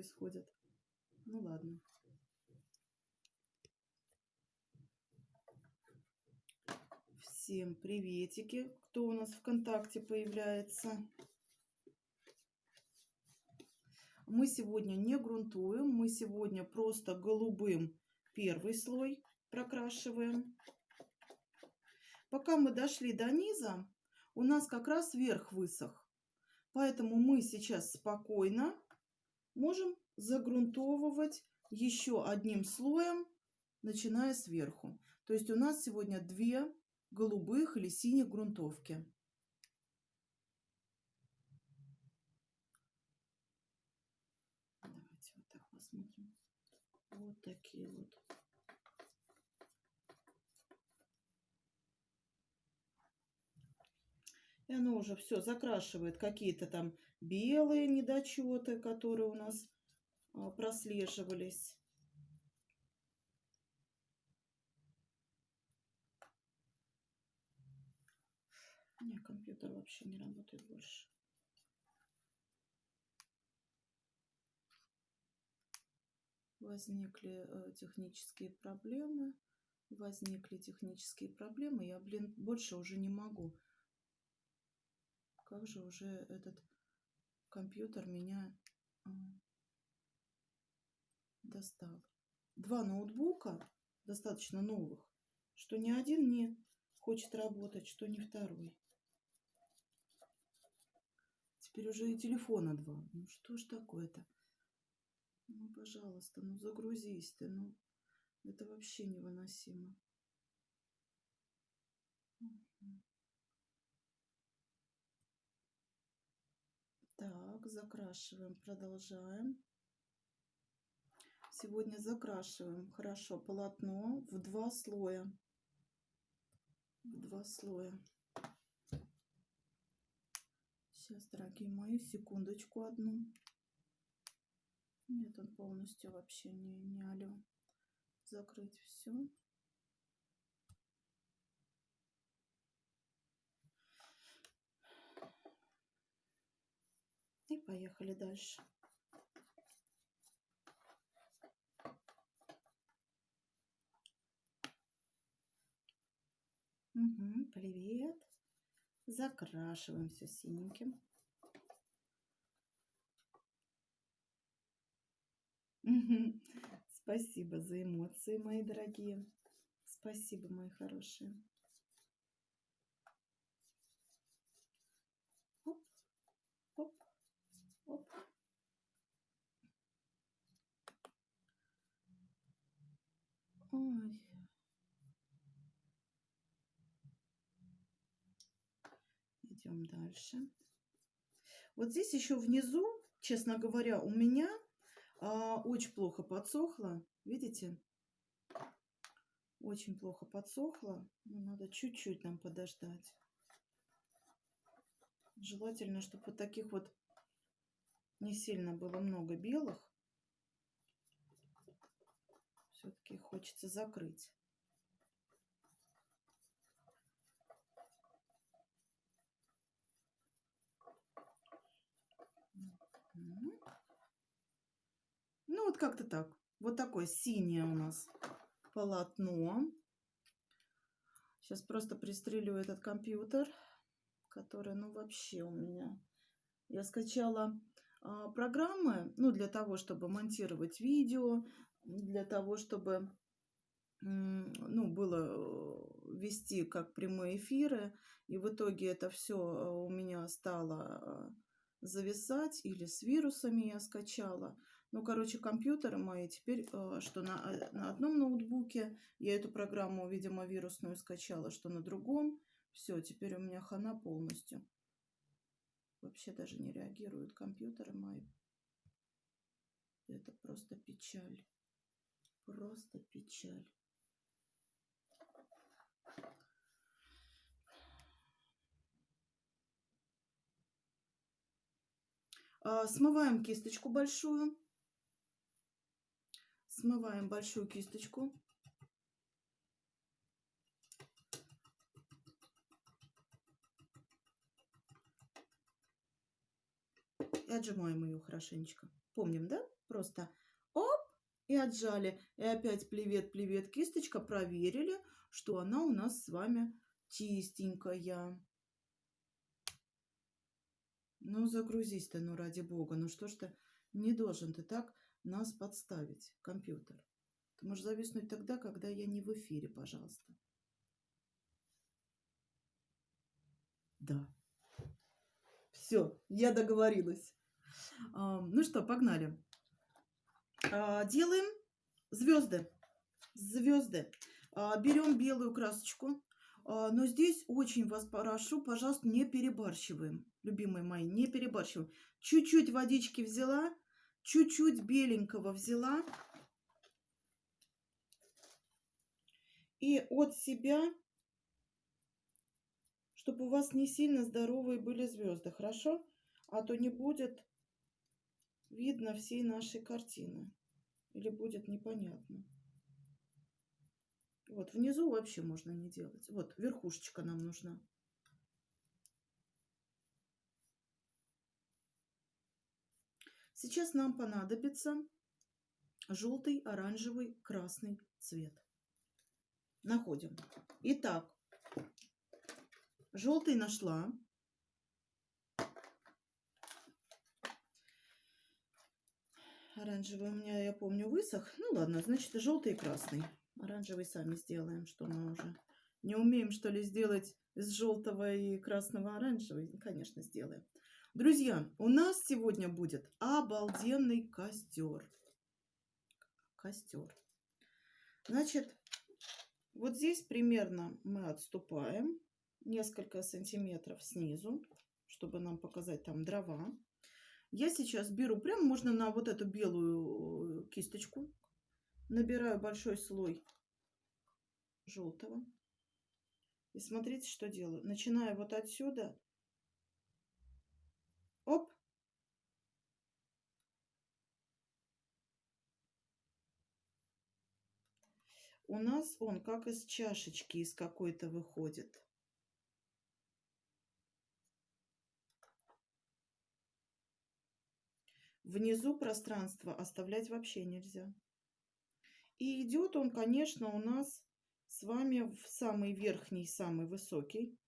происходит. Ну ладно. Всем приветики, кто у нас ВКонтакте появляется. Мы сегодня не грунтуем, мы сегодня просто голубым первый слой прокрашиваем. Пока мы дошли до низа, у нас как раз верх высох. Поэтому мы сейчас спокойно можем загрунтовывать еще одним слоем, начиная сверху. То есть у нас сегодня 2 голубых или синих грунтовки. Давайте вот так посмотрим. Вот такие вот. И оно уже все закрашивает какие-то там белые недочеты, которые у нас прослеживались. Нет, компьютер вообще не работает больше. Возникли технические проблемы. Я, больше уже не могу. Как же уже этот компьютер меня достал. 2 ноутбука достаточно новых, что ни один не хочет работать, что ни второй. Теперь уже и телефона 2. Ну что ж такое-то? Ну, пожалуйста, ну загрузись ты. Ну, это вообще невыносимо. Так, закрашиваем, продолжаем. Сегодня закрашиваем хорошо полотно в 2 слоя. В 2 слоя. Сейчас, дорогие мои, секундочку одну. Нет, он полностью вообще не алё. Закрыть все. И поехали дальше. Угу, привет. Закрашиваем все синеньким. Угу. Спасибо за эмоции, мои дорогие. Спасибо, мои хорошие. Оп, оп, оп. Ой. Идем дальше. Вот здесь еще внизу, честно говоря, у меня очень плохо подсохло. Видите? Очень плохо подсохло. Ну, надо чуть-чуть нам подождать. Желательно, чтобы вот таких вот не сильно было много белых. Все-таки хочется закрыть. Ну, вот как-то так. Вот такое синее у нас полотно. Сейчас просто пристрелю этот компьютер, который, ну, вообще у меня... Я скачала программы, ну, для того, чтобы монтировать видео, для того, чтобы, ну, было вести как прямые эфиры. И в итоге это все у меня стало зависать, или с вирусами я скачала. Ну, короче, компьютеры мои теперь, что на одном ноутбуке я эту программу, видимо, вирусную скачала, что на другом. Все, теперь у меня хана полностью. Вообще даже не реагируют компьютеры мои. Это просто печаль. Просто печаль. Смываем кисточку большую. Смываем большую кисточку. И отжимаем ее хорошенечко. Помним, да? Просто оп, и отжали. И опять привет-привет, кисточка. Проверили, что она у нас с вами чистенькая. Ну, загрузись ты, ну, ради бога. Ну, что ж ты, не должен ты так нас подставить, компьютер. Ты можешь зависнуть тогда, когда я не в эфире, пожалуйста. Да. Все, я договорилась. Ну что, погнали. Делаем звезды. Звезды. Берем белую красочку. Но здесь очень вас прошу, пожалуйста, не перебарщиваем. Любимые мои, не перебарщиваем. Чуть-чуть водички взяла, чуть-чуть беленького взяла. И от себя, чтобы у вас не сильно здоровые были звезды, хорошо? А то не будет видно всей нашей картины. Или будет непонятно. Вот, внизу вообще можно не делать. Вот, верхушечка нам нужна. Сейчас нам понадобится желтый, оранжевый, красный цвет. Находим. Итак, желтый нашла. Оранжевый у меня, я помню, высох. Ну ладно, значит, желтый и красный. Оранжевый сами сделаем, что мы уже не умеем, что ли, сделать из желтого и красного оранжевый. Конечно, сделаем. Друзья, у нас сегодня будет обалденный костер. Костер. Значит, вот здесь примерно мы отступаем несколько сантиметров снизу, чтобы нам показать там дрова. Я сейчас беру, прям можно на вот эту белую кисточку, набираю большой слой желтого. И смотрите, что делаю. Начинаю вот отсюда. Оп. У нас он как из чашечки из какой-то выходит. Внизу пространство оставлять вообще нельзя. И идет он, конечно, у нас с вами в самый верхний, самый высокий.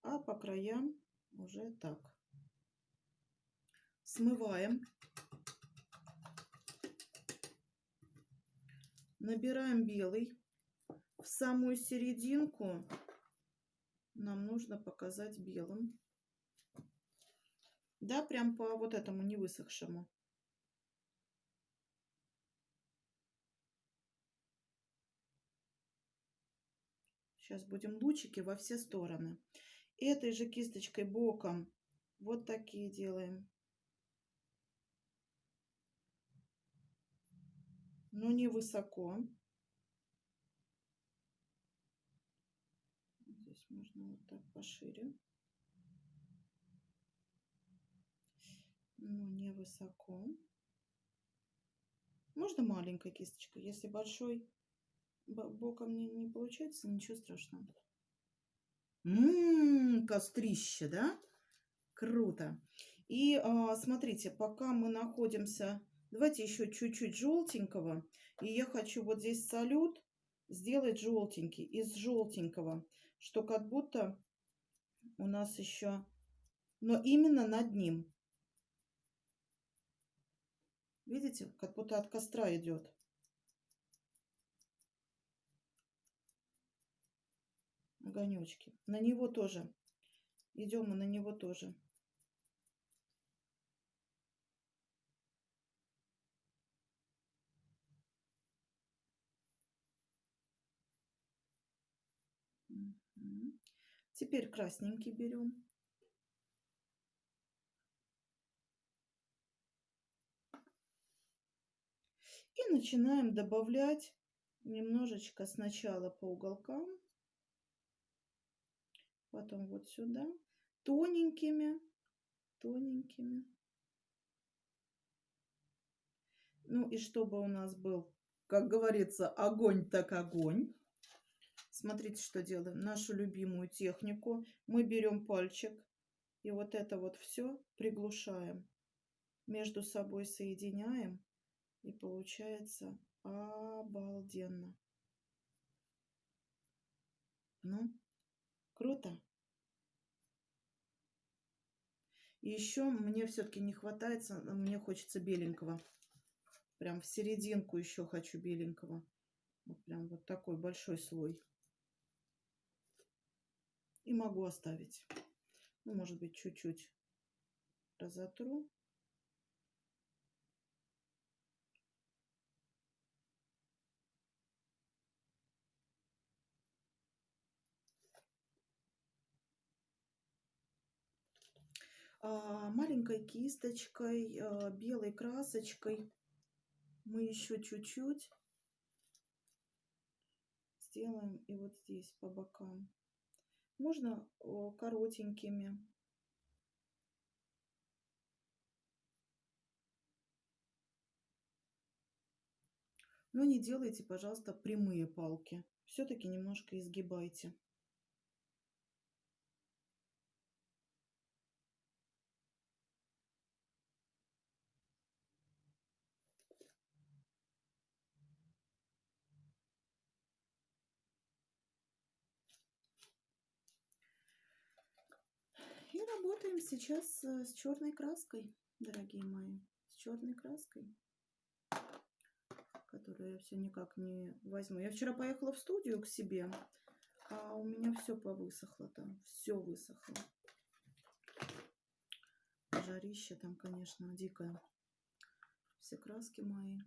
А по краям уже так. Смываем. Набираем белый. В самую серединку нам нужно показать белым. Да, прям по вот этому не высохшему. Сейчас будем лучики во все стороны. Этой же кисточкой боком вот такие делаем. Но не высоко. Здесь можно вот так пошире. Но не высоко. Можно маленькой кисточкой. Если большой боком не получается, ничего страшного. Кострище, да? Круто. И смотрите, пока мы находимся... Давайте еще чуть-чуть желтенького. И я хочу вот здесь салют сделать желтенький. Из желтенького. Что как будто у нас еще... Но именно над ним. Видите? Как будто от костра идет. Огонечки. На него тоже. Идем мы на него тоже. Теперь красненький берем. И начинаем добавлять немножечко сначала по уголкам, потом вот сюда, тоненькими, тоненькими. Ну и чтобы у нас был, как говорится, огонь так огонь. Смотрите, что делаем. Нашу любимую технику. Мы берем пальчик И вот это вот все приглушаем, между собой соединяем, и получается обалденно. Ну, круто. И еще мне все-таки не хватает, мне хочется беленького. Прям в серединку еще хочу беленького. Вот прям вот такой большой слой. И могу оставить. Ну, может быть, чуть-чуть разотру. Маленькой кисточкой, белой красочкой мы еще чуть-чуть сделаем и вот здесь по бокам. Можно коротенькими. Но не делайте, пожалуйста, прямые палки. Все-таки немножко изгибайте. И работаем сейчас с черной краской, дорогие мои. С черной краской, которую я все никак не возьму. Я вчера поехала в студию к себе, а у меня все повысохло там. Все высохло. Жарище там, конечно, дикое. Все краски мои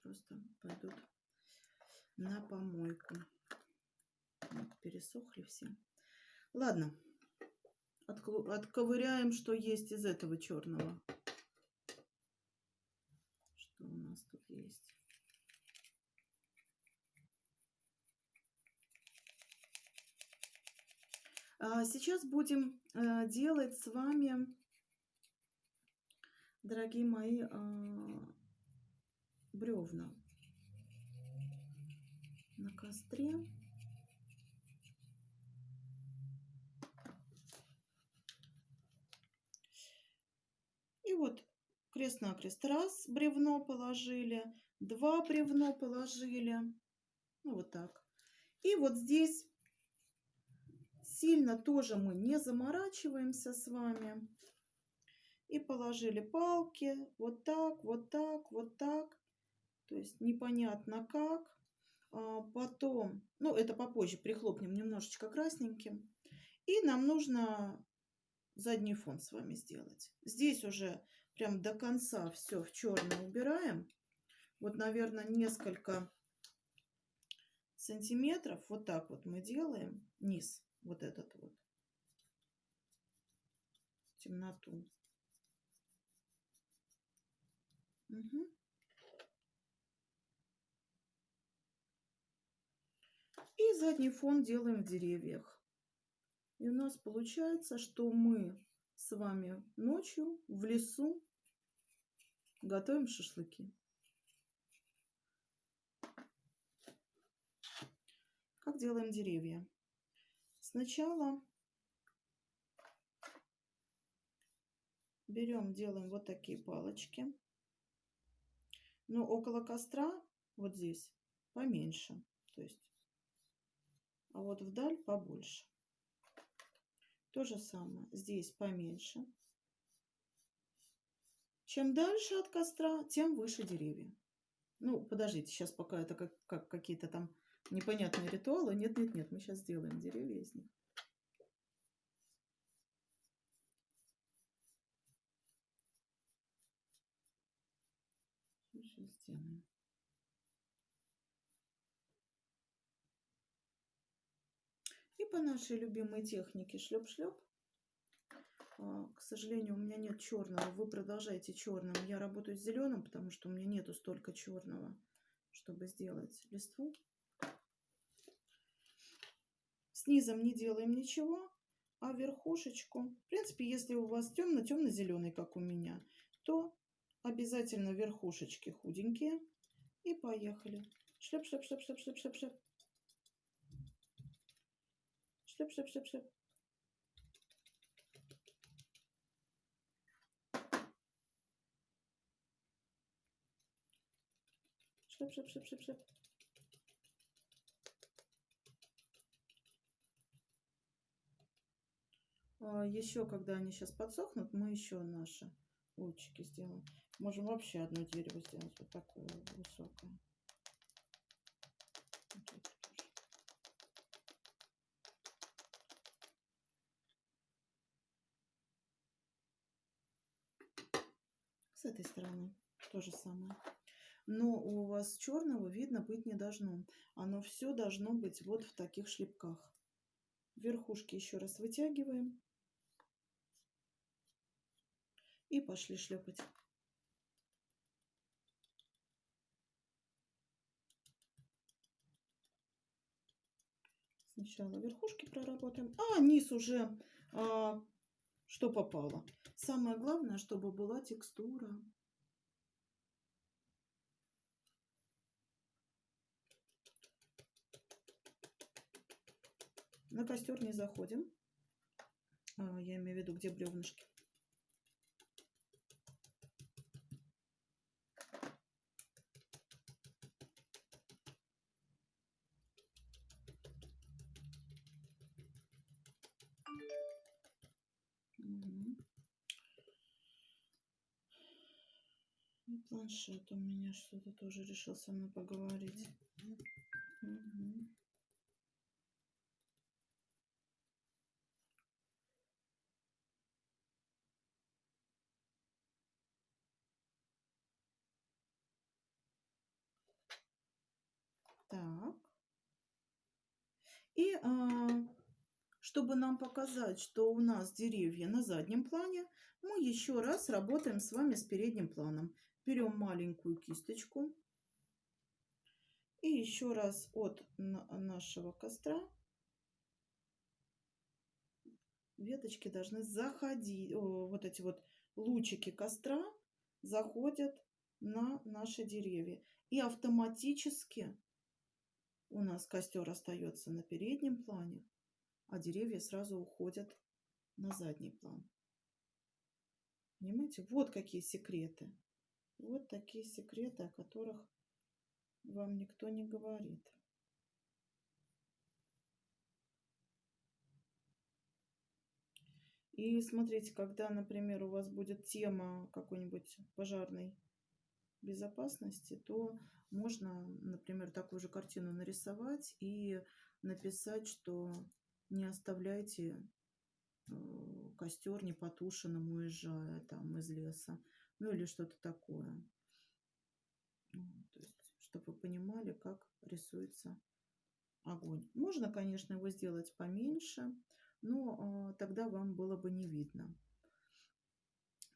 просто пойдут на помойку. Пересохли все. Ладно. Отковыряем, что есть из этого черного. Что у нас тут есть? Сейчас будем делать с вами, дорогие мои, бревна на костре. И вот крест-накрест. Раз бревно положили, два бревно положили. Ну, вот так. И вот здесь сильно тоже мы не заморачиваемся с вами. И положили палки. Вот так, вот так, вот так. То есть непонятно как. Потом, ну, это попозже прихлопнем немножечко красненьким. И нам нужно задний фон с вами сделать. Здесь уже прям до конца все в черный убираем. Вот, наверное, несколько сантиметров. Вот так вот мы делаем низ. Вот этот вот. Темноту. Угу. И задний фон делаем в деревьях. И у нас получается, что мы с вами ночью в лесу готовим шашлыки. Как делаем деревья? Сначала берем, делаем вот такие палочки. Но около костра, вот здесь, поменьше. То есть, а вот вдаль побольше. То же самое. Здесь поменьше. Чем дальше от костра, тем выше деревья. Ну, подождите, сейчас пока это как какие-то там непонятные ритуалы. Нет, нет, нет, мы сейчас сделаем деревья из них. Сейчас сделаем. И по нашей любимой технике шлеп-шлеп. К сожалению, у меня нет черного. Вы продолжайте черным. Я работаю с зеленым, потому что у меня нету столько черного, чтобы сделать листву. Снизу не делаем ничего, а верхушечку. В принципе, если у вас темно-темно-зеленый, как у меня, то обязательно верхушечки худенькие. И поехали. Шлеп-шлеп-шлеп-шлеп-шлеп-шлеп-шлеп. Шлеп-шлеп-шлеп-шлеп. Шип, шип, шип, шип, шип. Еще, когда они сейчас подсохнут, мы еще наши лучики сделаем. Можем вообще одно дерево сделать вот такое высокое. С этой стороны то же самое. Но у вас черного видно быть не должно. Оно все должно быть вот в таких шлепках. Верхушки еще раз вытягиваем. И пошли шлепать. Сначала верхушки проработаем, а низ уже что попало. Самое главное, чтобы была текстура. На костер не заходим. Я имею в виду, где бревнышки. Угу. И планшет у меня что-то тоже решил со мной поговорить. Угу. Так. И чтобы нам показать, что у нас деревья на заднем плане, мы еще раз работаем с вами с передним планом. Берем маленькую кисточку и еще раз от нашего костра веточки должны заходить, вот эти вот лучики костра заходят на наши деревья. И автоматически у нас костер остается на переднем плане, а деревья сразу уходят на задний план. Понимаете? Вот какие секреты. Вот такие секреты, о которых вам никто не говорит. И смотрите, когда, например, у вас будет тема какой-нибудь пожарной безопасности, то можно, например, такую же картину нарисовать и написать, что не оставляйте костер непотушенным, уезжая там из леса, ну или что-то такое. То есть, чтобы вы понимали, как рисуется огонь. Можно, конечно, его сделать поменьше, но тогда вам было бы не видно.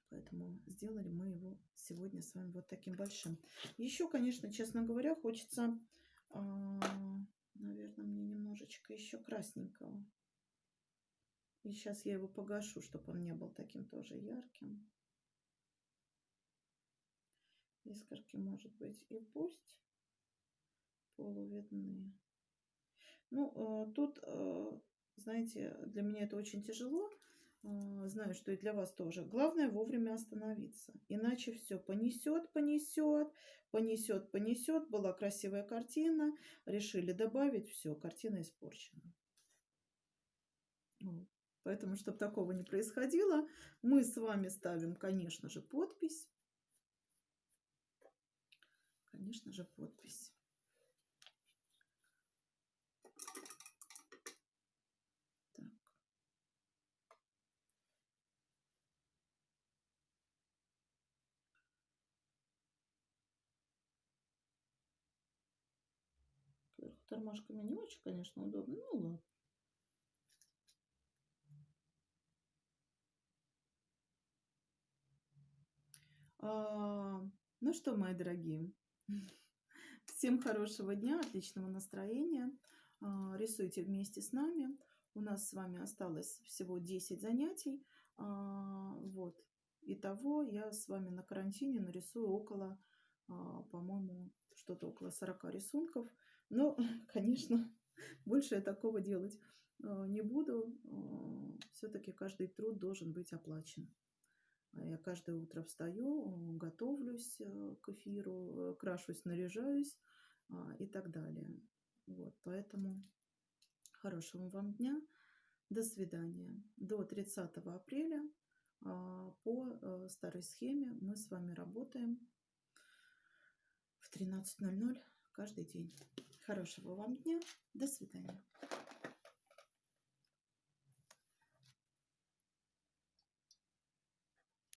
Поэтому сделали мы его сегодня с вами вот таким большим. Еще, конечно, честно говоря, хочется, наверное, мне немножечко еще красненького. И сейчас я его погашу, чтобы он не был таким тоже ярким. Искорки, может быть, и пусть полувидны. Ну, тут, знаете, для меня это очень тяжело. Знаю, что и для вас тоже. Главное вовремя остановиться. Иначе все понесет, понесет, понесет, понесет. Была красивая картина. Решили добавить. Все, картина испорчена. Поэтому, чтобы такого не происходило, мы с вами ставим, конечно же, подпись. Конечно же, подпись. Тормашками не очень, конечно, удобно. Ну ладно. Ну что, мои дорогие, всем хорошего дня, отличного настроения. Рисуйте вместе с нами. У нас с вами осталось всего 10 занятий. Вот. Итого я с вами на карантине нарисую около, по-моему, что-то около 40 рисунков. Но, конечно, больше я такого делать не буду. Все-таки каждый труд должен быть оплачен. Я каждое утро встаю, готовлюсь к эфиру, крашусь, наряжаюсь и так далее. Вот, поэтому хорошего вам дня. До свидания. До 30 апреля по старой схеме мы с вами работаем в 13:00 каждый день. Хорошего вам дня. До свидания.